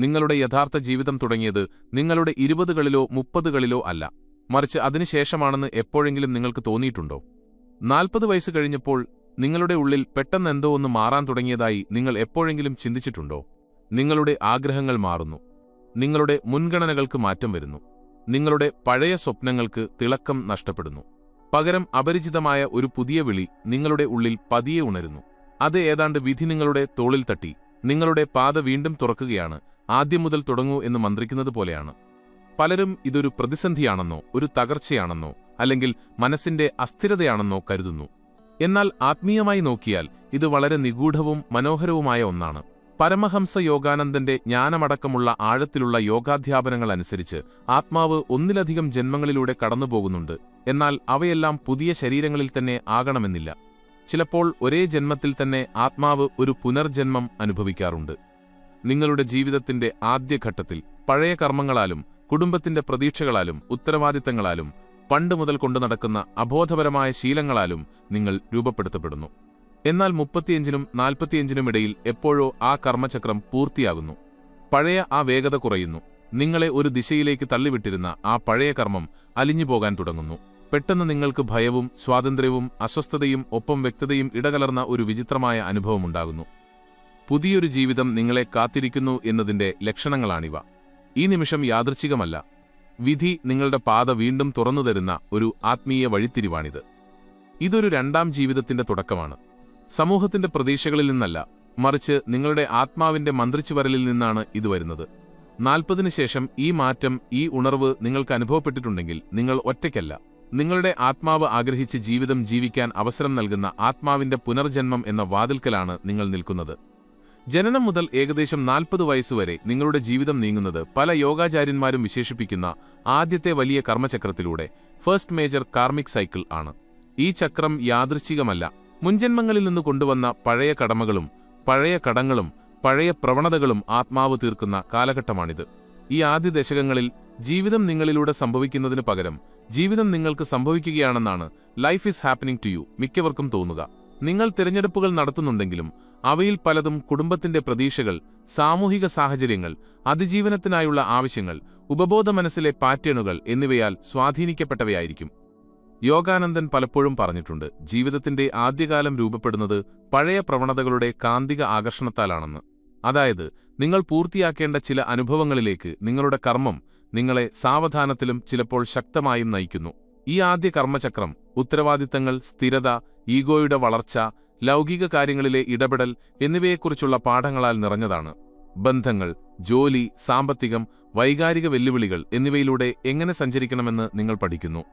നിങ്ങളുടെ യഥാർത്ഥ ജീവിതം തുടങ്ങിയത് നിങ്ങളുടെ 20കളിലോ 30കളിലോ അല്ല, മറിച്ച് അതിനുശേഷമാണെന്ന് എപ്പോഴെങ്കിലും നിങ്ങൾക്ക് തോന്നിയിട്ടുണ്ടോ? 40 വയസ്സ് കഴിഞ്ഞപ്പോൾ നിങ്ങളുടെ ഉള്ളിൽ പെട്ടെന്ന് എന്തോ ഒന്ന് മാറാൻ തുടങ്ങിയതായി നിങ്ങൾ എപ്പോഴെങ്കിലും ചിന്തിച്ചിട്ടുണ്ടോ? നിങ്ങളുടെ ആഗ്രഹങ്ങൾ മാറുന്നു. നിങ്ങളുടെ മുൻഗണനകൾക്ക് മാറ്റം വരുന്നു. നിങ്ങളുടെ പഴയ സ്വപ്നങ്ങൾക്ക് തിളക്കം നഷ്ടപ്പെടുന്നു. പകരം അപരിചിതമായ ഒരു പുതിയ വിളി നിങ്ങളുടെ ഉള്ളിൽ പതിയെ ഉണരുന്നു. അത് ഏതാണ്ട് വിധി നിങ്ങളുടെ തോളിൽ തട്ടി നിങ്ങളുടെ പാത വീണ്ടും തുറക്കുകയാണ്, ആദ്യം മുതൽ തുടങ്ങൂ എന്ന് മന്ത്രിക്കുന്നത് പോലെയാണ്. പലരും ഇതൊരു പ്രതിസന്ധിയാണെന്നോ ഒരു തകർച്ചയാണെന്നോ അല്ലെങ്കിൽ മനസ്സിന്റെ അസ്ഥിരതയാണെന്നോ കരുതുന്നു. എന്നാൽ ആത്മീയമായി നോക്കിയാൽ ഇത് വളരെ നിഗൂഢവും മനോഹരവുമായ ഒന്നാണ്. പരമഹംസ യോഗാനന്ദന്റെ ജ്ഞാനമടക്കമുള്ള ആഴത്തിലുള്ള യോഗാധ്യാപനങ്ങൾ അനുസരിച്ച് ആത്മാവ് ഒന്നിലധികം ജന്മങ്ങളിലൂടെ കടന്നുപോകുന്നുണ്ട്. എന്നാൽ അവയെല്ലാം പുതിയ ശരീരങ്ങളിൽ തന്നെ ആകണമെന്നില്ല. ചിലപ്പോൾ ഒരേ ജന്മത്തിൽ തന്നെ ആത്മാവ് ഒരു പുനർജന്മം അനുഭവിക്കാറുണ്ട്. നിങ്ങളുടെ ജീവിതത്തിന്റെ ആദ്യഘട്ടത്തിൽ പഴയ കർമ്മങ്ങളാലും കുടുംബത്തിന്റെ പ്രതീക്ഷകളാലും ഉത്തരവാദിത്തങ്ങളാലും പണ്ടുമുതൽ കൊണ്ടു നടക്കുന്ന അബോധപരമായ ശീലങ്ങളാലും നിങ്ങൾ രൂപപ്പെടുത്തപ്പെടുന്നു. എന്നാൽ 35നും 45നും ഇടയിൽ എപ്പോഴോ ആ കർമ്മചക്രം പൂർത്തിയാകുന്നു. പഴയ ആ വേഗത കുറയുന്നു. നിങ്ങളെ ഒരു ദിശയിലേക്ക് തള്ളിവിട്ടിരുന്ന ആ പഴയ കർമ്മം അലിഞ്ഞുപോകാൻ തുടങ്ങുന്നു. പെട്ടെന്ന് നിങ്ങൾക്ക് ഭയവും സ്വാതന്ത്ര്യവും അസ്വസ്ഥതയും ഒപ്പം വ്യക്തതയും ഇടകലർന്ന ഒരു വിചിത്രമായ അനുഭവമുണ്ടാകുന്നു. പുതിയൊരു ജീവിതം നിങ്ങളെ കാത്തിരിക്കുന്നു എന്നതിന്റെ ലക്ഷണങ്ങളാണിവ. ഈ നിമിഷം യാദൃച്ഛികമല്ല. വിധി നിങ്ങളുടെ പാത വീണ്ടും തുറന്നുതരുന്ന ഒരു ആത്മീയ വഴിത്തിരിവാണിത്. ഇതൊരു രണ്ടാം ജീവിതത്തിന്റെ തുടക്കമാണ്. സമൂഹത്തിന്റെ പ്രതീക്ഷകളിൽ നിന്നല്ല, മറിച്ച് നിങ്ങളുടെ ആത്മാവിന്റെ മന്ത്രിച്ചുവരലിൽ നിന്നാണ് ഇത് വരുന്നത്. 40ന് ശേഷം ഈ മാറ്റം, ഈ ഉണർവ് നിങ്ങൾക്ക് അനുഭവപ്പെട്ടിട്ടുണ്ടെങ്കിൽ നിങ്ങൾ ഒറ്റയ്ക്കല്ല. നിങ്ങളുടെ ആത്മാവ് ആഗ്രഹിച്ച് ജീവിതം ജീവിക്കാൻ അവസരം നൽകുന്ന ആത്മാവിന്റെ പുനർജന്മം എന്ന വാതിൽക്കലാണ് നിങ്ങൾ നിൽക്കുന്നത്. ജനനം മുതൽ ഏകദേശം 40 വയസ്സുവരെ നിങ്ങളുടെ ജീവിതം നീങ്ങുന്നത് പല യോഗാചാര്യന്മാരും വിശേഷിപ്പിക്കുന്ന ആദ്യത്തെ വലിയ കർമ്മചക്രത്തിലൂടെ, ഫസ്റ്റ് മേജർ കാർമിക് സൈക്കിൾ ആണ്. ഈ ചക്രം യാദൃശ്ചികമല്ല. മുൻജന്മങ്ങളിൽ നിന്ന് കൊണ്ടുവന്ന പഴയ കടമകളും പഴയ കടങ്ങളും പഴയ പ്രവണതകളും ആത്മാവ് തീർക്കുന്ന കാലഘട്ടമാണിത്. ഈ ആദ്യ ദശകങ്ങളിൽ ജീവിതം നിങ്ങളിലൂടെ സംഭവിക്കുന്നതിന് പകരം ജീവിതം നിങ്ങൾക്ക് സംഭവിക്കുകയാണെന്നാണ് life is happening to you മിക്കവർക്കും തോന്നുക. നിങ്ങൾ തിരഞ്ഞെടുപ്പുകൾ നടത്തുന്നുണ്ടെങ്കിലും അവയിൽ പലതും കുടുംബത്തിന്റെ പ്രതീക്ഷകൾ, സാമൂഹിക സാഹചര്യങ്ങൾ, അതിജീവനത്തിനായുള്ള ആവശ്യങ്ങൾ, ഉപബോധ മനസ്സിലെ പാറ്റേണുകൾ എന്നിവയാൽ സ്വാധീനിക്കപ്പെട്ടവയായിരിക്കും. യോഗാനന്ദൻ പലപ്പോഴും പറഞ്ഞിട്ടുണ്ട്, ജീവിതത്തിന്റെ ആദ്യകാലം രൂപപ്പെടുന്നത് പഴയ പ്രവണതകളുടെ കാന്തിക ആകർഷണത്താലാണെന്ന്. അതായത്, നിങ്ങൾ പൂർത്തിയാക്കേണ്ട ചില അനുഭവങ്ങളിലേക്ക് നിങ്ങളുടെ കർമ്മം നിങ്ങളെ സാവധാനത്തിലും ചിലപ്പോൾ ശക്തമായും നയിക്കുന്നു. ഈ ആദ്യ കർമ്മചക്രം ഉത്തരവാദിത്തങ്ങൾ, സ്ഥിരത, ഈഗോയുടെ വളർച്ച, ലൗകിക കാര്യങ്ങളിലെ ഇടപെടൽ എന്നിവയെക്കുറിച്ചുള്ള പാഠങ്ങളാൽ നിറഞ്ഞതാണ്. ബന്ധങ്ങൾ, ജോലി, സാമ്പത്തികം, വൈകാരിക വെല്ലുവിളികൾ എന്നിവയിലൂടെ എങ്ങനെ സഞ്ചരിക്കണമെന്ന് നിങ്ങൾ പഠിക്കുന്നു.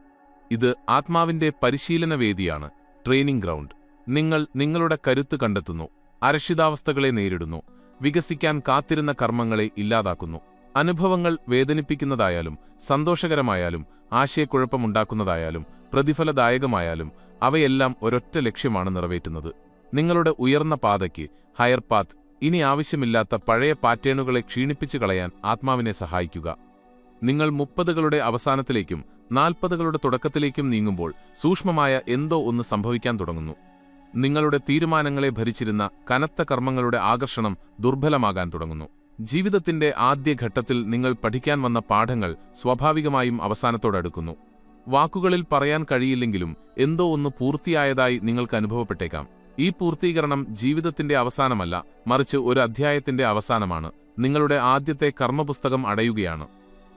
ഇത് ആത്മാവിന്റെ പരിശീലന വേദിയാണ്, ട്രെയിനിംഗ് ഗ്രൗണ്ട്. നിങ്ങൾ നിങ്ങളുടെ കരുത്ത് കണ്ടെത്തുന്നു, അരക്ഷിതാവസ്ഥകളെ നേരിടുന്നു, വികസിക്കാൻ കാത്തിരുന്ന കർമ്മങ്ങളെ ഇല്ലാതാക്കുന്നു. അനുഭവങ്ങൾ വേദനിപ്പിക്കുന്നതായാലും സന്തോഷകരമായാലും ആശയക്കുഴപ്പമുണ്ടാക്കുന്നതായാലും പ്രതിഫലദായകമായാലും അവയെല്ലാം ഒരൊറ്റ ലക്ഷ്യമാണ് നിറവേറ്റുന്നത്. നിങ്ങളുടെ ഉയർന്ന പാതയ്ക്ക്, ഹയർ പാത്ത്, ഇനി ആവശ്യമില്ലാത്ത പഴയ പാറ്റേണുകളെ ക്ഷീണിപ്പിച്ചു കളയാൻ ആത്മാവിനെ സഹായിക്കുക. നിങ്ങൾ 30കളുടെ അവസാനത്തിലേക്കും 40കളുടെ തുടക്കത്തിലേക്കും നീങ്ങുമ്പോൾ സൂക്ഷ്മമായ എന്തോ ഒന്ന് സംഭവിക്കാൻ തുടങ്ങുന്നു. നിങ്ങളുടെ തീരുമാനങ്ങളെ ഭരിച്ചിരുന്ന കനത്ത കർമ്മങ്ങളുടെ ആകർഷണം ദുർബലമാകാൻ തുടങ്ങുന്നു. ജീവിതത്തിന്റെ ആദ്യഘട്ടത്തിൽ നിങ്ങൾ പഠിക്കാൻ വന്ന പാഠങ്ങൾ സ്വാഭാവികമായും അവസാനത്തോടടുക്കുന്നു. വാക്കുകളിൽ പറയാൻ കഴിയില്ലെങ്കിലും എന്തോ ഒന്ന് പൂർത്തിയായതായി നിങ്ങൾക്ക് അനുഭവപ്പെട്ടേക്കാം. ഈ പൂർത്തീകരണം ജീവിതത്തിന്റെ അവസാനമല്ല, മറിച്ച് ഒരു അധ്യായത്തിന്റെ അവസാനമാണ്. നിങ്ങളുടെ ആദ്യത്തെ കർമ്മപുസ്തകം അടയുകയാണ്.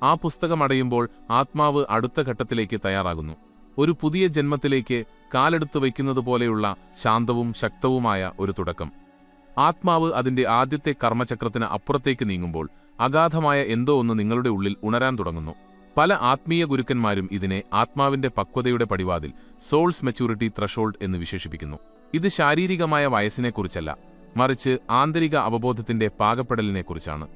ആ പുസ്തകം അടയുമ്പോൾ ആത്മാവ് അടുത്ത ഘട്ടത്തിലേക്ക് തയ്യാറാകുന്നു. ഒരു പുതിയ ജന്മത്തിലേക്ക് കാലെടുത്തു വയ്ക്കുന്നതുപോലെയുള്ള ശാന്തവും ശക്തവുമായ ഒരു തുടക്കം. ആത്മാവ് അതിന്റെ ആദ്യത്തെ കർമ്മചക്രത്തിന് അപ്പുറത്തേക്ക് നീങ്ങുമ്പോൾ അഗാധമായ എന്തോ ഒന്ന് നിങ്ങളുടെ ഉള്ളിൽ ഉണരാൻ തുടങ്ങുന്നു. പല ആത്മീയ ഗുരുക്കന്മാരും ഇതിനെ ആത്മാവിന്റെ പക്വതയുടെ പടിവാതിൽ, സോൾസ് മെച്യൂരിറ്റി ത്രഷോൾഡ് എന്ന് വിശേഷിപ്പിക്കുന്നു. ഇത് ശാരീരികമായ വയസ്സിനെക്കുറിച്ചല്ല, മറിച്ച് ആന്തരിക അവബോധത്തിന്റെ പാകപ്പെടലിനെക്കുറിച്ചാണ്.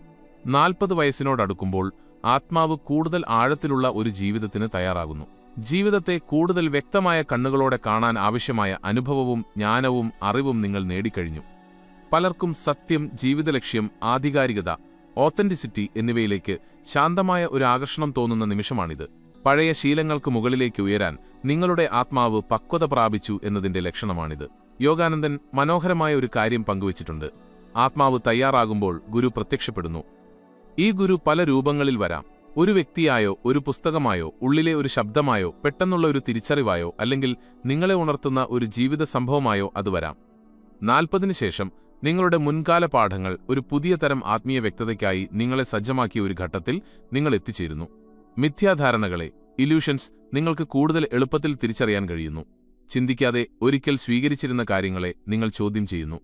40 വയസ്സിനോടടുക്കുമ്പോൾ ആത്മാവ് കൂടുതൽ ആഴത്തിലുള്ള ഒരു ജീവിതത്തിന് തയ്യാറാകുന്നു. ജീവിതത്തെ കൂടുതൽ വ്യക്തമായ കണ്ണുകളോടെ കാണാൻ ആവശ്യമായ അനുഭവവും ജ്ഞാനവും അറിവും നിങ്ങൾ നേടിക്കഴിഞ്ഞു. പലർക്കും സത്യം, ജീവിതലക്ഷ്യം, ആധികാരികത, ഓത്തന്റിസിറ്റി എന്നിവയിലേക്ക് ശാന്തമായ ഒരു ആകർഷണം തോന്നുന്ന നിമിഷമാണിത്. പഴയ ശീലങ്ങൾക്ക് മുകളിലേക്ക് ഉയരാൻ നിങ്ങളുടെ ആത്മാവ് പക്വത പ്രാപിച്ചു എന്നതിന്റെ ലക്ഷണമാണിത്. യോഗാനന്ദൻ മനോഹരമായ ഒരു കാര്യം പങ്കുവച്ചിട്ടുണ്ട്. ആത്മാവ് തയ്യാറാകുമ്പോൾ ഗുരു പ്രത്യക്ഷപ്പെടുന്നു. ഈ ഗുരു പല രൂപങ്ങളിൽ വരാം. ഒരു വ്യക്തിയായോ ഒരു പുസ്തകമായോ ഉള്ളിലെ ഒരു ശബ്ദമായോ പെട്ടെന്നുള്ള ഒരു തിരിച്ചറിവായോ അല്ലെങ്കിൽ നിങ്ങളെ ഉണർത്തുന്ന ഒരു ജീവിത സംഭവമായോ അത് വരാം. 40 ശേഷം നിങ്ങളുടെ മുൻകാല പാഠങ്ങൾ ഒരു പുതിയ തരം ആത്മീയ വ്യക്തതയ്ക്കായി നിങ്ങളെ സജ്ജമാക്കിയ ഒരു ഘട്ടത്തിൽ നിങ്ങൾ എത്തിച്ചേരുന്നു. മിഥ്യാധാരണകളെ, ഇല്യൂഷൻസ് നിങ്ങൾക്ക് കൂടുതൽ എളുപ്പത്തിൽ തിരിച്ചറിയാൻ കഴിയുന്നു. ചിന്തിക്കാതെ ഒരിക്കൽ സ്വീകരിച്ചിരുന്ന കാര്യങ്ങളെ നിങ്ങൾ ചോദ്യം ചെയ്യുന്നു.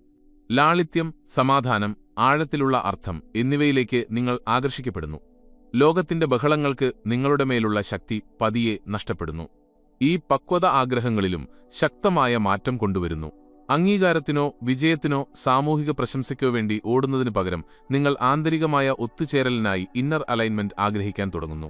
ലാളിത്യം, സമാധാനം, ആഴത്തിലുള്ള അർത്ഥം എന്നിവയിലേക്ക് നിങ്ങൾ ആകർഷിക്കപ്പെടുന്നു. ലോകത്തിന്റെ ബഹളങ്ങൾക്ക് നിങ്ങളുടെ മേലുള്ള ശക്തി പതിയെ നഷ്ടപ്പെടുന്നു. ഈ പക്വത ആഗ്രഹങ്ങളിലും ശക്തമായ മാറ്റം കൊണ്ടുവരുന്നു. അംഗീകാരത്തിനോ വിജയത്തിനോ സാമൂഹിക പ്രശംസയ്ക്കോ വേണ്ടി ഓടുന്നതിനു പകരം നിങ്ങൾ ആന്തരികമായ ഒത്തുചേരലിനായി ഇന്നർ അലൈൻമെന്റ് ആഗ്രഹിക്കാൻ തുടങ്ങുന്നു.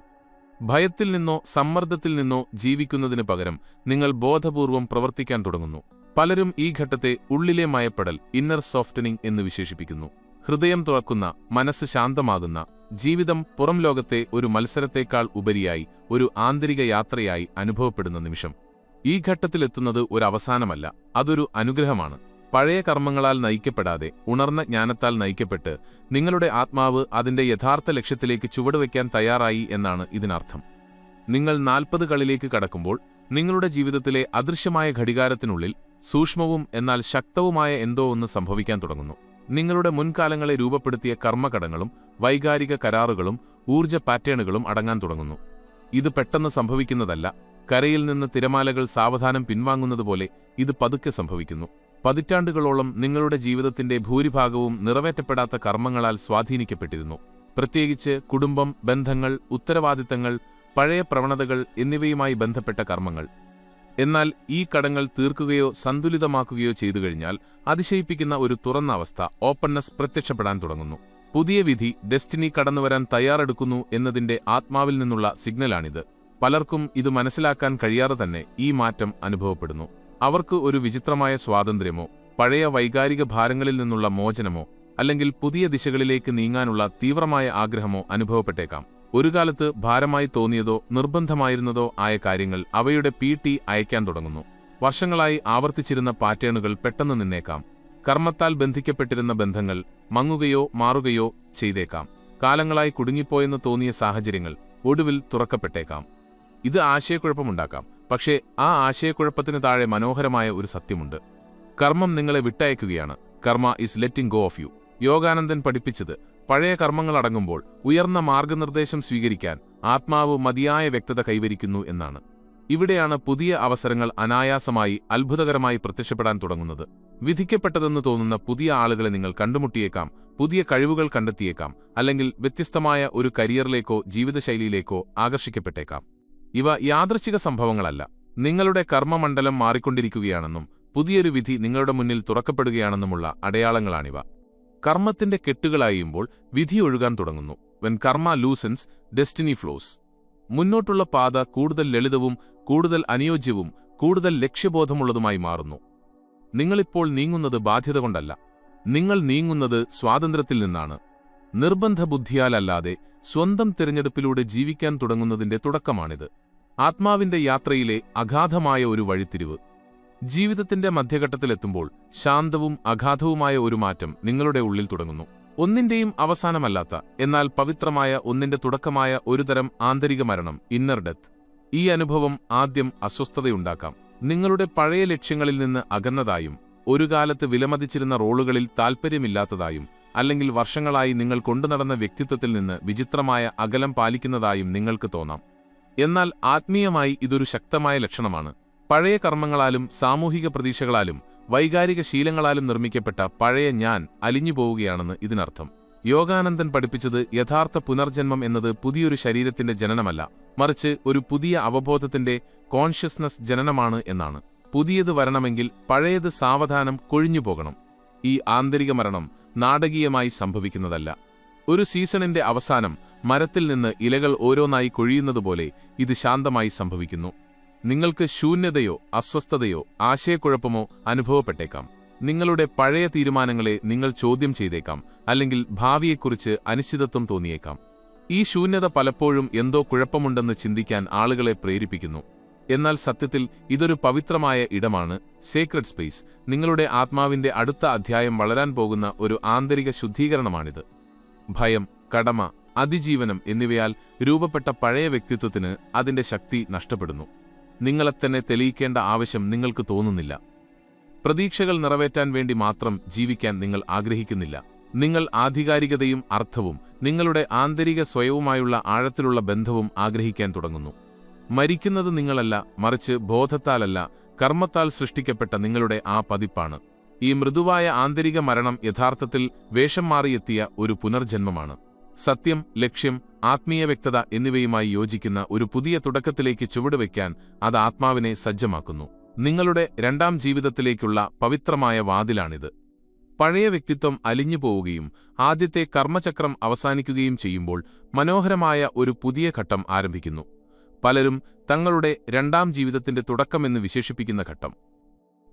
ഭയത്തിൽ നിന്നോ സമ്മർദ്ദത്തിൽ നിന്നോ ജീവിക്കുന്നതിനു പകരം നിങ്ങൾ ബോധപൂർവം പ്രവർത്തിക്കാൻ തുടങ്ങുന്നു. പലരും ഈ ഘട്ടത്തെ ഉള്ളിലെ മയപ്പെടൽ, ഇന്നർ സോഫ്റ്റനിംഗ് എന്ന് വിശേഷിപ്പിക്കുന്നു. ഹൃദയം തുറക്കുന്ന, മനസ്സ് ശാന്തമാകുന്ന, ജീവിതം പുറം ലോകത്തെ ഒരു മത്സരത്തേക്കാൾ ഉപരിയായി ഒരു ആന്തരിക യാത്രയായി അനുഭവപ്പെടുന്ന നിമിഷം. ഈ ഘട്ടത്തിലെത്തുന്നത് ഒരു അവസാനമല്ല, അതൊരു അനുഗ്രഹമാണ്. പഴയ കർമ്മങ്ങളാൽ നയിക്കപ്പെടാതെ ഉണർന്ന ജ്ഞാനത്താൽ നയിക്കപ്പെട്ട് നിങ്ങളുടെ ആത്മാവ് അതിന്റെ യഥാർത്ഥ ലക്ഷ്യത്തിലേക്ക് ചുവടുവയ്ക്കാൻ തയ്യാറായി എന്നാണ് ഇതിനർത്ഥം. നിങ്ങൾ 40കളിലേക്ക് കടക്കുമ്പോൾ നിങ്ങളുടെ ജീവിതത്തിലെ അദൃശ്യമായ ഘടികാരത്തിനുള്ളിൽ സൂക്ഷ്മവും എന്നാൽ ശക്തവുമായ എന്തോ ഒന്ന് സംഭവിക്കാൻ തുടങ്ങുന്നു. നിങ്ങളുടെ മുൻകാലങ്ങളെ രൂപപ്പെടുത്തിയ കർമ്മകടങ്ങളും വൈകാരിക കരാറുകളും ഊർജ്ജ പാറ്റേണുകളും അടങ്ങാൻ തുടങ്ങുന്നു. ഇത് പെട്ടെന്ന് സംഭവിക്കുന്നതല്ല. കരയിൽ നിന്ന് തിരമാലകൾ സാവധാനം പിൻവാങ്ങുന്നതുപോലെ ഇത് പതുക്കെ സംഭവിക്കുന്നു. പതിറ്റാണ്ടുകളോളം നിങ്ങളുടെ ജീവിതത്തിന്റെ ഭൂരിഭാഗവും നിറവേറ്റപ്പെടാത്ത കർമ്മങ്ങളാൽ സ്വാധീനിക്കപ്പെട്ടിരുന്നു. പ്രത്യേകിച്ച് കുടുംബം, ബന്ധങ്ങൾ, ഉത്തരവാദിത്തങ്ങൾ, പഴയ പ്രവണതകൾ എന്നിവയുമായി ബന്ധപ്പെട്ട കർമ്മങ്ങൾ. എന്നാൽ ഈ കടങ്ങൾ തീർക്കുകയോ സന്തുലിതമാക്കുകയോ ചെയ്തുകഴിഞ്ഞാൽ അതിശയിപ്പിക്കുന്ന ഒരു തുറന്ന അവസ്ഥ, ഓപ്പൺനെസ് പ്രത്യക്ഷപ്പെടാൻ തുടങ്ങുന്നു. പുതിയ വിധി, ഡെസ്റ്റിനി കടന്നുവരാൻ തയ്യാറെടുക്കുന്നു എന്നതിന്റെ ആത്മാവിൽ നിന്നുള്ള സിഗ്നലാണിത്. പലർക്കും ഇത് മനസ്സിലാക്കാൻ കഴിയാതെ തന്നെ ഈ മാറ്റം അനുഭവപ്പെടുന്നു. അവർക്ക് ഒരു വിചിത്രമായ സ്വാതന്ത്ര്യമോ പഴയ വൈകാരിക ഭാരങ്ങളിൽ നിന്നുള്ള മോചനമോ അല്ലെങ്കിൽ പുതിയ ദിശകളിലേക്ക് നീങ്ങാനുള്ള തീവ്രമായ ആഗ്രഹമോ അനുഭവപ്പെട്ടേക്കാം. ഒരു കാലത്ത് ഭാരമായി തോന്നിയതോ നിർബന്ധമായിരുന്നതോ ആയ കാര്യങ്ങൾ അവയുടെ PT അയക്കാൻ തുടങ്ങുന്നു. വർഷങ്ങളായി ആവർത്തിച്ചിരുന്ന പാറ്റേണുകൾ പെട്ടെന്ന് നിന്നേക്കാം. കർമ്മത്താൽ ബന്ധിക്കപ്പെട്ടിരുന്ന ബന്ധങ്ങൾ മങ്ങുകയോ മാറുകയോ ചെയ്തേക്കാം. കാലങ്ങളായി കുടുങ്ങിപ്പോയെന്ന് തോന്നിയ സാഹചര്യങ്ങൾ ഒടുവിൽ തുറക്കപ്പെട്ടേക്കാം. ഇത് ആശയക്കുഴപ്പമുണ്ടാക്കാം. പക്ഷേ ആ ആശയക്കുഴപ്പത്തിന് താഴെ മനോഹരമായ ഒരു സത്യമുണ്ട്. കർമ്മം നിങ്ങളെ വിട്ടയക്കുകയാണ്. Karma is letting go of you. Yoganandan പഠിപ്പിച്ചത് പഴയ കർമ്മങ്ങളടങ്ങുമ്പോൾ ഉയർന്ന മാർഗനിർദ്ദേശം സ്വീകരിക്കാൻ ആത്മാവ് മതിയായ വ്യക്തത കൈവരിക്കുന്നു എന്നാണ്. ഇവിടെയാണ് പുതിയ അവസരങ്ങൾ അനായാസമായി അത്ഭുതകരമായി പ്രത്യക്ഷപ്പെടാൻ തുടങ്ങുന്നത്. വിധിക്കപ്പെട്ടതെന്ന് തോന്നുന്ന പുതിയ ആളുകളെ നിങ്ങൾ കണ്ടുമുട്ടിയേക്കാം, പുതിയ കഴിവുകൾ കണ്ടെത്തിയേക്കാം, അല്ലെങ്കിൽ വ്യത്യസ്തമായ ഒരു കരിയറിലേക്കോ ജീവിതശൈലിയിലേക്കോ ആകർഷിക്കപ്പെട്ടേക്കാം. ഇവ യാദൃച്ഛിക സംഭവങ്ങളല്ല. നിങ്ങളുടെ കർമ്മമണ്ഡലം മാറിക്കൊണ്ടിരിക്കുകയാണെന്നും പുതിയൊരു വിധി നിങ്ങളുടെ മുന്നിൽ തുറക്കപ്പെടുകയാണെന്നുമുള്ള അടയാളങ്ങളാണിവ. കർമ്മത്തിന്റെ കെട്ടുകളായുമ്പോൾ വിധി ഒഴുകാൻ തുടങ്ങുന്നു. വെൻ കർമ്മ ലൂസൻസ്, ഡെസ്റ്റിനി ഫ്ലോസ്. മുന്നോട്ടുള്ള പാത കൂടുതൽ ലളിതവും കൂടുതൽ അനുയോജ്യവും കൂടുതൽ ലക്ഷ്യബോധമുള്ളതുമായി മാറുന്നു. നിങ്ങളിപ്പോൾ നീങ്ങുന്നത് ബാധ്യത കൊണ്ടല്ല, നിങ്ങൾ നീങ്ങുന്നത് സ്വാതന്ത്ര്യത്തിൽ നിന്നാണ്. നിർബന്ധ ബുദ്ധിയാലല്ലാതെ സ്വന്തം തിരഞ്ഞെടുപ്പിലൂടെ ജീവിക്കാൻ തുടങ്ങുന്നതിന്റെ തുടക്കമാണിത്. ആത്മാവിന്റെ യാത്രയിലെ അഗാധമായ ഒരു വഴിത്തിരിവ്. ജീവിതത്തിന്റെ മധ്യഘട്ടത്തിലെത്തുമ്പോൾ ശാന്തവും അഗാധവുമായ ഒരു മാറ്റം നിങ്ങളുടെ ഉള്ളിൽ തുടങ്ങുന്നു. ഒന്നിന്റെയും അവസാനമല്ലാത്ത എന്നാൽ പവിത്രമായ ഒന്നിന്റെ തുടക്കമായ ഒരുതരം ആന്തരിക മരണം, ഇന്നർ ഡെത്ത്. ഈ അനുഭവം ആദ്യം അസ്വസ്ഥതയുണ്ടാക്കാം. നിങ്ങളുടെ പഴയ ലക്ഷ്യങ്ങളിൽ നിന്ന് അകന്നതായും ഒരു കാലത്ത് വിലമതിച്ചിരുന്ന റോളുകളിൽ താൽപ്പര്യമില്ലാത്തതായും അല്ലെങ്കിൽ വർഷങ്ങളായി നിങ്ങൾ കൊണ്ടുനടന്ന വ്യക്തിത്വത്തിൽ നിന്ന് വിചിത്രമായ അകലം പാലിക്കുന്നതായും നിങ്ങൾക്ക് തോന്നാം. എന്നാൽ ആത്മീയമായി ഇതൊരു ശക്തമായ ലക്ഷണമാണ്. പഴയ കർമ്മങ്ങളാലും സാമൂഹിക പ്രതീക്ഷകളാലും വൈകാരിക ശീലങ്ങളാലും നിർമ്മിക്കപ്പെട്ട പഴയ ഞാൻ അലിഞ്ഞുപോവുകയാണെന്ന് ഇതിനർത്ഥം. യോഗാനന്ദൻ പഠിപ്പിച്ചത് യഥാർത്ഥ പുനർജന്മം എന്നത് പുതിയൊരു ശരീരത്തിന്റെ ജനനമല്ല, മറിച്ച് ഒരു പുതിയ അവബോധത്തിന്റെ കോൺഷ്യസ്നസ് ജനനമാണ് എന്നാണ്. പുതിയത് വരണമെങ്കിൽ പഴയത് സാവധാനം കൊഴിഞ്ഞുപോകണം. ഈ ആന്തരിക മരണം നാടകീയമായി സംഭവിക്കുന്നതല്ല. ഒരു സീസണിന്റെ അവസാനം മരത്തിൽ നിന്ന് ഇലകൾ ഓരോന്നായി കൊഴിയുന്നതുപോലെ ഇത് ശാന്തമായി സംഭവിക്കുന്നു. നിങ്ങൾക്ക് ശൂന്യതയോ അസ്വസ്ഥതയോ ആശയക്കുഴപ്പമോ അനുഭവപ്പെട്ടേക്കാം. നിങ്ങളുടെ പഴയ തീരുമാനങ്ങളെ നിങ്ങൾ ചോദ്യം ചെയ്തേക്കാം, അല്ലെങ്കിൽ ഭാവിയെക്കുറിച്ച് അനിശ്ചിതത്വം തോന്നിയേക്കാം. ഈ ശൂന്യത പലപ്പോഴും എന്തോ കുഴപ്പമുണ്ടെന്ന് ചിന്തിക്കാൻ ആളുകളെ പ്രേരിപ്പിക്കുന്നു. എന്നാൽ സത്യത്തിൽ ഇതൊരു പവിത്രമായ ഇടമാണ്, സേക്രഡ് സ്പേസ്. നിങ്ങളുടെ ആത്മാവിന്റെ അടുത്ത അധ്യായം വളരാൻ പോകുന്ന ഒരു ആന്തരിക ശുദ്ധീകരണമാണിത്. ഭയം, കടമ, അതിജീവനം എന്നിവയാൽ രൂപപ്പെട്ട പഴയ വ്യക്തിത്വത്തിന് അതിന്റെ ശക്തി നഷ്ടപ്പെടുന്നു. നിങ്ങളെത്തന്നെ തെളിയിക്കേണ്ട ആവശ്യം നിങ്ങൾക്ക് തോന്നുന്നില്ല. പ്രതീക്ഷകൾ നിറവേറ്റാൻ വേണ്ടി മാത്രം ജീവിക്കാൻ നിങ്ങൾ ആഗ്രഹിക്കുന്നില്ല. നിങ്ങൾ ആധികാരികതയും അർത്ഥവും നിങ്ങളുടെ ആന്തരിക സ്വയവുമായുള്ള ആഴത്തിലുള്ള ബന്ധവും ആഗ്രഹിക്കാൻ തുടങ്ങുന്നു. മരിക്കുന്നത് നിങ്ങളല്ല, മറിച്ച് ബോധത്താലല്ല, കർമ്മത്താൽ സൃഷ്ടിക്കപ്പെട്ട നിങ്ങളുടെ ആ പതിപ്പാണ്. ഈ മൃദുവായ ആന്തരിക മരണം യഥാർത്ഥത്തിൽ വേഷം മാറിയെത്തിയ ഒരു പുനർജന്മമാണ്. സത്യം, ലക്ഷ്യം, ആത്മീയ വ്യക്തത എന്നിവയുമായി യോജിക്കുന്ന ഒരു പുതിയ തുടക്കത്തിലേക്ക് ചുവടുവയ്ക്കാൻ അത് ആത്മാവിനെ സജ്ജമാക്കുന്നു. നിങ്ങളുടെ രണ്ടാം ജീവിതത്തിലേക്കുള്ള പവിത്രമായ വാതിലാണിത്. പഴയ വ്യക്തിത്വം അലിഞ്ഞുപോവുകയും ആദ്യത്തെ കർമ്മചക്രം അവസാനിക്കുകയും ചെയ്യുമ്പോൾ മനോഹരമായ ഒരു പുതിയ ഘട്ടം ആരംഭിക്കുന്നു. പലരും തങ്ങളുടെ രണ്ടാം ജീവിതത്തിന്റെ തുടക്കമെന്ന് വിശേഷിപ്പിക്കുന്ന ഘട്ടം.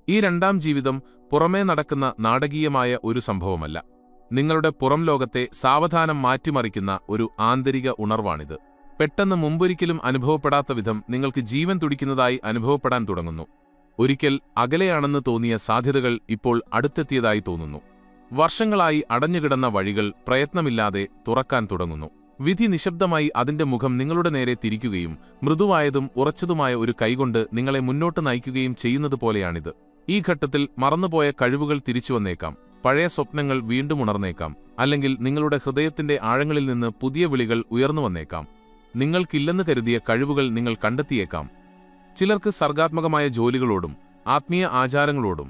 ഈ രണ്ടാം ജീവിതം പുറമേ നടക്കുന്ന നാടകീയമായ ഒരു സംഭവമല്ല. നിങ്ങളുടെ പുറം ലോകത്തെ സാവധാനം മാറ്റിമറിക്കുന്ന ഒരു ആന്തരിക ഉണർവാണിത്. പെട്ടെന്ന് മുമ്പൊരിക്കലും അനുഭവപ്പെടാത്ത വിധം നിങ്ങൾക്ക് ജീവൻ തുടിക്കുന്നതായി അനുഭവപ്പെടാൻ തുടങ്ങുന്നു. ഒരിക്കൽ അകലെയാണെന്ന് തോന്നിയ സാധ്യതകൾ ഇപ്പോൾ അടുത്തെത്തിയതായി തോന്നുന്നു. വർഷങ്ങളായി അടഞ്ഞുകിടന്ന വഴികൾ പ്രയത്നമില്ലാതെ തുറക്കാൻ തുടങ്ങുന്നു. വിധി നിശബ്ദമായി അതിന്റെ മുഖം നിങ്ങളുടെ നേരെ തിരിക്കുകയും മൃദുവായതും ഉറച്ചതുമായ ഒരു കൈകൊണ്ട് നിങ്ങളെ മുന്നോട്ട് നയിക്കുകയും ചെയ്യുന്നതുപോലെയാണിത്. ഈ ഘട്ടത്തിൽ മറന്നുപോയ കഴിവുകൾ തിരിച്ചുവന്നേക്കാം, പഴയ സ്വപ്നങ്ങൾ വീണ്ടും ഉണർന്നേക്കാം, അല്ലെങ്കിൽ നിങ്ങളുടെ ഹൃദയത്തിന്റെ ആഴങ്ങളിൽ നിന്ന് പുതിയ വിളികൾ ഉയർന്നുവന്നേക്കാം. നിങ്ങൾക്കില്ലെന്ന് കരുതിയ കഴിവുകൾ നിങ്ങൾ കണ്ടെത്തിയേക്കാം. ചിലർക്ക് സർഗാത്മകമായ ജോലികളോടും ആത്മീയ ആചാരങ്ങളോടും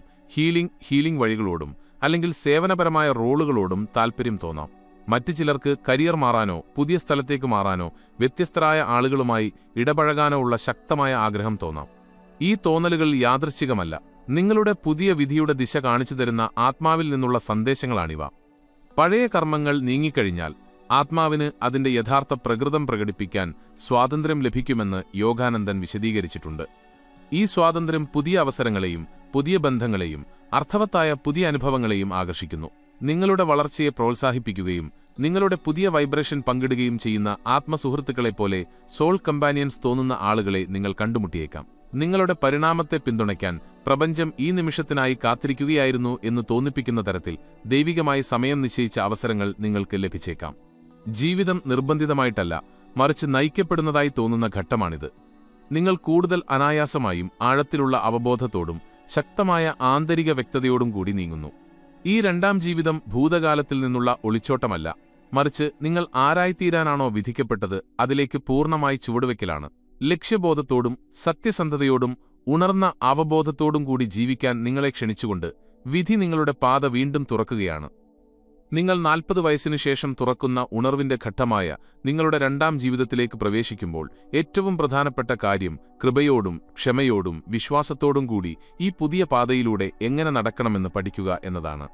ഹീലിംഗ് വഴികളോടും അല്ലെങ്കിൽ സേവനപരമായ റോളുകളോടും താൽപ്പര്യം തോന്നാം. മറ്റു ചിലർക്ക് കരിയർ മാറാനോ പുതിയ സ്ഥലത്തേക്ക് മാറാനോ വ്യത്യസ്തരായ ആളുകളുമായി ഇടപഴകാനോ ഉള്ള ശക്തമായ ആഗ്രഹം തോന്നാം. ഈ തോന്നലുകൾ യാദൃശ്ചികമല്ല, നിങ്ങളുടെ പുതിയ വിധിയുടെ ദിശ കാണിച്ചു തരുന്ന ആത്മാവിൽ നിന്നുള്ള സന്ദേശങ്ങളാണിവ. പഴയ കർമ്മങ്ങൾ നീങ്ങിക്കഴിഞ്ഞാൽ ആത്മാവിന് അതിന്റെ യഥാർത്ഥ പ്രകൃതം പ്രകടിപ്പിക്കാൻ സ്വാതന്ത്ര്യം ലഭിക്കുമെന്ന് യോഗാനന്ദൻ വിശദീകരിച്ചിട്ടുണ്ട്. ഈ സ്വാതന്ത്ര്യം പുതിയ അവസരങ്ങളെയും പുതിയ ബന്ധങ്ങളെയും അർത്ഥവത്തായ പുതിയ അനുഭവങ്ങളെയും ആകർഷിക്കുന്നു. നിങ്ങളുടെ വളർച്ചയെ പ്രോത്സാഹിപ്പിക്കുകയും നിങ്ങളുടെ പുതിയ വൈബ്രേഷൻ പങ്കിടുകയും ചെയ്യുന്ന ആത്മസുഹൃത്തുക്കളെപ്പോലെ സോൾ കമ്പാനിയൻസ് തോന്നുന്ന ആളുകളെ നിങ്ങൾ കണ്ടുമുട്ടിയേക്കാം. നിങ്ങളുടെ പരിണാമത്തെ പിന്തുണയ്ക്കാൻ പ്രപഞ്ചം ഈ നിമിഷത്തിനായി കാത്തിരിക്കുകയായിരുന്നു എന്ന് തോന്നിപ്പിക്കുന്ന തരത്തിൽ ദൈവികമായി സമയം നിശ്ചയിച്ച അവസരങ്ങൾ നിങ്ങൾക്ക് ലഭിച്ചേക്കാം. ജീവിതം നിർബന്ധിതമായിട്ടല്ല, മറിച്ച് നയിക്കപ്പെടുന്നതായി തോന്നുന്ന ഘട്ടമാണിത്. നിങ്ങൾ കൂടുതൽ അനായാസമായും ആഴത്തിലുള്ള അവബോധത്തോടും ശക്തമായ ആന്തരിക വ്യക്തതയോടും കൂടി നീങ്ങുന്നു. ഈ രണ്ടാം ജീവിതം ഭൂതകാലത്തിൽ നിന്നുള്ള ഒളിച്ചോട്ടമല്ല, മറിച്ച് നിങ്ങൾ ആരായിത്തീരാനാണോ വിധിക്കപ്പെട്ടത് അതിലേക്ക് പൂർണ്ണമായി ചുവടുവെക്കലാണ്. ലക്ഷ്യബോധത്തോടും സത്യസന്ധതയോടും ഉണർന്ന അവബോധത്തോടും കൂടി ജീവിക്കാൻ നിങ്ങളെ ക്ഷണിച്ചുകൊണ്ട് വിധി നിങ്ങളുടെ പാത വീണ്ടും തുറക്കുകയാണ്. നിങ്ങൾ 40 വയസ്സിനു ശേഷം തുറക്കുന്ന ഉണർവിന്റെ ഘട്ടമായ നിങ്ങളുടെ രണ്ടാം ജീവിതത്തിലേക്ക് പ്രവേശിക്കുമ്പോൾ ഏറ്റവും പ്രധാനപ്പെട്ട കാര്യം കൃപയോടും ക്ഷമയോടും വിശ്വാസത്തോടും കൂടി ഈ പുതിയ പാതയിലൂടെ എങ്ങനെ നടക്കണമെന്ന് പഠിക്കുക എന്നതാണ്.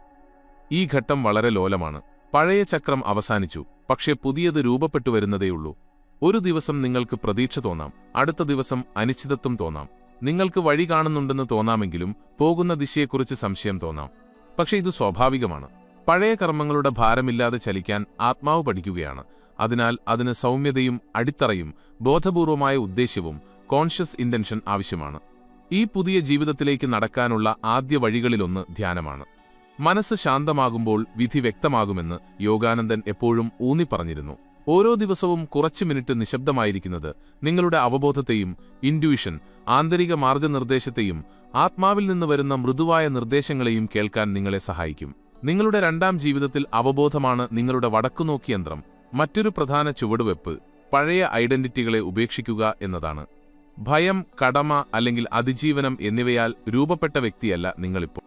ഈ ഘട്ടം വളരെ ലോലമാണ്. പഴയ ചക്രം അവസാനിച്ചു, പക്ഷേ പുതിയത് രൂപപ്പെട്ടുവരുന്നതേയുള്ളൂ. ഒരു ദിവസം നിങ്ങൾക്ക് പ്രതീക്ഷ തോന്നാം, അടുത്ത ദിവസം അനിശ്ചിതത്വം തോന്നാം. നിങ്ങൾക്ക് വഴി കാണുന്നുണ്ടെന്ന് തോന്നാമെങ്കിലും പോകുന്ന ദിശയെക്കുറിച്ച് സംശയം തോന്നാം. പക്ഷേ ഇത് സ്വാഭാവികമാണ്. പഴയ കർമ്മങ്ങളുടെ ഭാരമില്ലാതെ ചലിക്കാൻ ആത്മാവ് പഠിക്കുകയാണ്. അതിനാൽ അതിന് സൗമ്യതയും അടിത്തറയും ബോധപൂർവമായ ഉദ്ദേശ്യവും കോൺഷ്യസ് ഇന്റൻഷൻ ആവശ്യമാണ്. ഈ പുതിയ ജീവിതത്തിലേക്ക് നടക്കാനുള്ള ആദ്യ വഴികളിലൊന്ന് ധ്യാനമാണ്. മനസ്സ് ശാന്തമാകുമ്പോൾ വിധി വ്യക്തമാകുമെന്ന് യോഗാനന്ദൻ എപ്പോഴും ഊന്നിപ്പറഞ്ഞിരുന്നു. ഓരോ ദിവസവും കുറച്ച് മിനിറ്റ് നിശബ്ദമായിരിക്കുന്നത് നിങ്ങളുടെ അവബോധത്തെയും ഇൻഡ്യൂഷൻ, ആന്തരിക മാർഗനിർദ്ദേശത്തെയും ആത്മാവിൽ നിന്ന് വരുന്ന മൃദുവായ നിർദ്ദേശങ്ങളെയും കേൾക്കാൻ നിങ്ങളെ സഹായിക്കും. നിങ്ങളുടെ രണ്ടാം ജീവിതത്തിൽ അവബോധമാണ് നിങ്ങളുടെ വടക്കുനോക്കിയന്ത്രം. മറ്റൊരു പ്രധാന ചുവടുവെപ്പ് പഴയ ഐഡന്റിറ്റികളെ ഉപേക്ഷിക്കുക എന്നതാണ്. ഭയം, കടമ അല്ലെങ്കിൽ അതിജീവനം എന്നിവയാൽ രൂപപ്പെട്ട വ്യക്തിയല്ല നിങ്ങളിപ്പോൾ.